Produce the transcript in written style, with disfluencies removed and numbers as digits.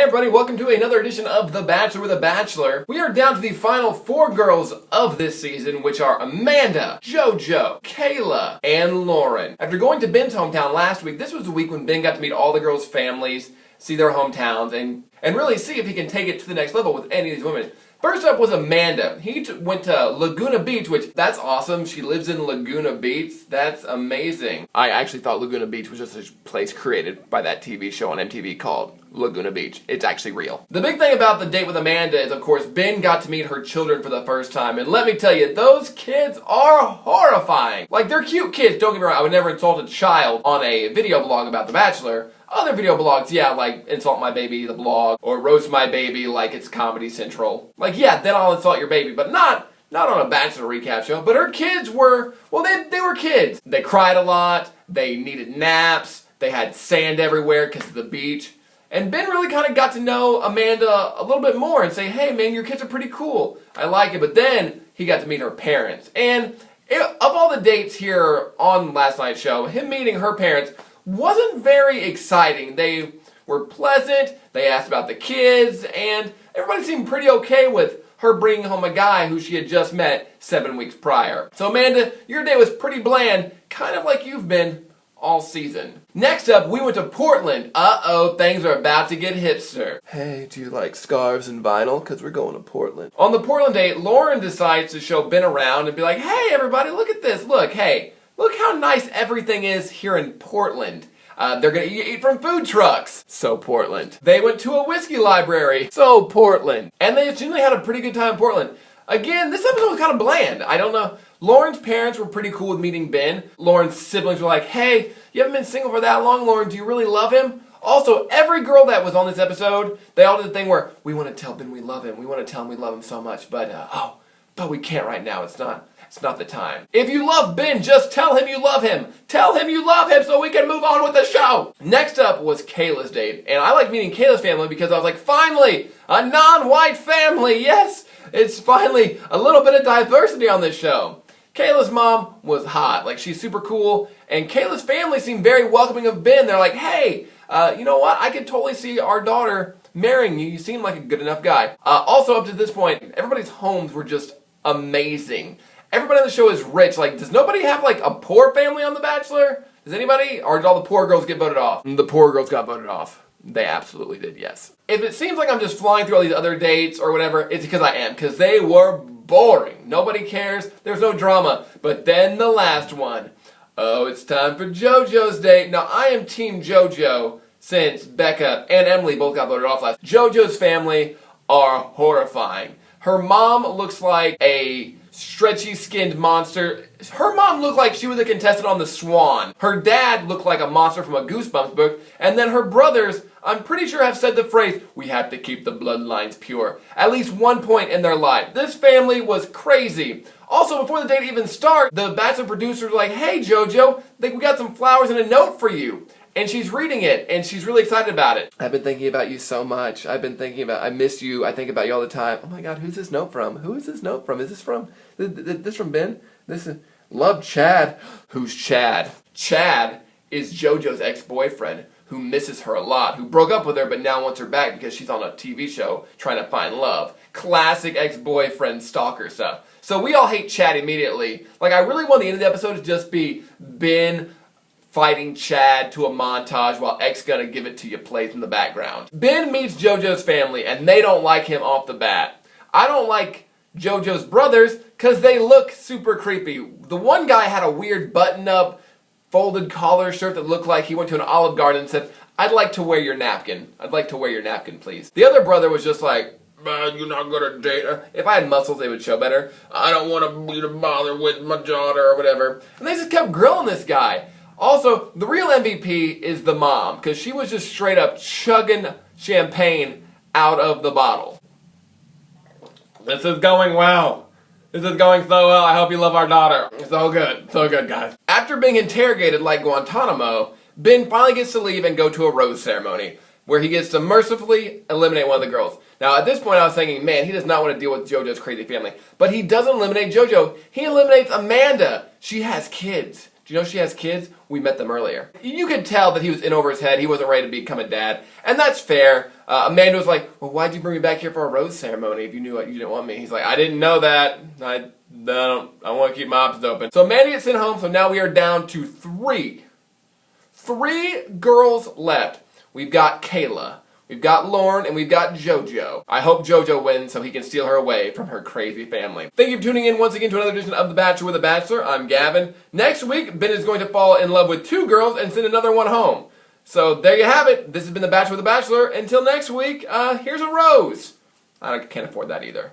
Hey everybody, welcome to another edition of The Bachelor with a Bachelor. We are down to the final 4 girls of this season, which are Amanda, Jojo, Kayla, and Lauren. After going to Ben's hometown last week, this was the week when Ben got to meet all the girls' families, see their hometowns, and really see if he can take it to the next level with any of these women. First up was Amanda. He went to Laguna Beach, which, that's awesome. She lives in Laguna Beach. That's amazing. I actually thought Laguna Beach was just a place created by that TV show on MTV called Laguna Beach. It's actually real. The big thing about the date with Amanda is, of course, Ben got to meet her children for the first time. And let me tell you, those kids are horrifying. Like, they're cute kids. Don't get me wrong. I would never insult a child on a video blog about The Bachelor. Other video blogs, yeah, like Insult My Baby, the blog, or Roast My Baby like it's Comedy Central. Like, yeah, then I'll insult your baby, but not on a Bachelor recap show. But her kids were, well, they were kids. They cried a lot, they needed naps, they had sand everywhere because of the beach. And Ben really kind of got to know Amanda a little bit more and say, hey man, your kids are pretty cool. I like it. But then he got to meet her parents. And of all the dates here on last night's show, him meeting her parents wasn't very exciting. They were pleasant, they asked about the kids, and everybody seemed pretty okay with her bringing home a guy who she had just met 7 weeks prior. So Amanda, your day was pretty bland, kind of like you've been all season. Next up, we went to Portland. Uh-oh, things are about to get hipster. Hey, do you like scarves and vinyl? Because we're going to Portland. On the Portland date, Lauren decides to show Ben around and be like, hey everybody, look at this, look, hey. Look how nice everything is here in Portland. They're gonna eat from food trucks. So Portland. They went to a whiskey library. So Portland. And they generally had a pretty good time in Portland. Again, this episode was kind of bland. I don't know. Lauren's parents were pretty cool with meeting Ben. Lauren's siblings were like, hey, you haven't been single for that long, Lauren. Do you really love him? Also, every girl that was on this episode, they all did the thing where we want to tell Ben we love him. We want to tell him we love him so much. But we can't right now. It's not the time. If you love Ben, just tell him you love him. Tell him you love him so we can move on with the show. Next up was Kayla's date. And I like meeting Kayla's family because I was like, finally, a non-white family. Yes, it's finally a little bit of diversity on this show. Kayla's mom was hot. Like, she's super cool. And Kayla's family seemed very welcoming of Ben. They're like, hey, you know what? I could totally see our daughter marrying you. You seem like a good enough guy. Also, up to this point, everybody's homes were just amazing. Everybody on the show is rich. Like, does nobody have, like, a poor family on The Bachelor? Does anybody? Or did all the poor girls get voted off? The poor girls got voted off. They absolutely did, yes. If it seems like I'm just flying through all these other dates or whatever, it's because I am. Because they were boring. Nobody cares. There's no drama. But then the last one. Oh, it's time for JoJo's date. Now, I am Team JoJo since Becca and Emily both got voted off last. JoJo's family are horrifying. Her mom looks like a stretchy skinned monster. Her mom looked like she was a contestant on The Swan. Her dad looked like a monster from a Goosebumps book. And then her brothers, I'm pretty sure, have said the phrase, we have to keep the bloodlines pure, at least one point in their life. This family was crazy. Also, before the date even started, the Bachelor producers were like, hey JoJo, we got some flowers and a note for you. And she's reading it, and she's really excited about it. I've been thinking about you so much. I miss you. I think about you all the time. Oh my God, who's this note from? Who is this note from? Is this from Ben? This is, love Chad. Who's Chad? Chad is JoJo's ex-boyfriend who misses her a lot, who broke up with her but now wants her back because she's on a TV show trying to find love. Classic ex-boyfriend stalker stuff. So we all hate Chad immediately. Like, I really want the end of the episode to just be Ben fighting Chad to a montage while X Gonna Give It To You plays in the background. Ben meets JoJo's family and they don't like him off the bat. I don't like JoJo's brothers because they look super creepy. The one guy had a weird button-up folded collar shirt that looked like he went to an Olive Garden and said, I'd like to wear your napkin. I'd like to wear your napkin, please. The other brother was just like, you're not gonna date her. If I had muscles, they would show better. I don't want to bother with my daughter or whatever. And they just kept grilling this guy. Also, the real MVP is the mom, because she was just straight up chugging champagne out of the bottle. This is going well. This is going so well. I hope you love our daughter. So good, guys. After being interrogated like Guantanamo, Ben finally gets to leave and go to a rose ceremony, where he gets to mercifully eliminate one of the girls. Now, at this point, I was thinking, man, he does not want to deal with JoJo's crazy family. But he doesn't eliminate JoJo. He eliminates Amanda. She has kids. Do you know she has kids? We met them earlier. You could tell that he was in over his head. He wasn't ready to become a dad. And that's fair. Amanda was like, well, why'd you bring me back here for a rose ceremony if you knew you didn't want me? He's like, I didn't know that. I want to keep my options open. So Amanda gets sent home, so now we are down to three girls left. We've got Kayla, we've got Lauren, and we've got Jojo. I hope Jojo wins so he can steal her away from her crazy family. Thank you for tuning in once again to another edition of The Bachelor with a Bachelor. I'm Gavin. Next week, Ben is going to fall in love with 2 girls and send another one home. So there you have it. This has been The Bachelor with a Bachelor. Until next week, here's a rose. I can't afford that either.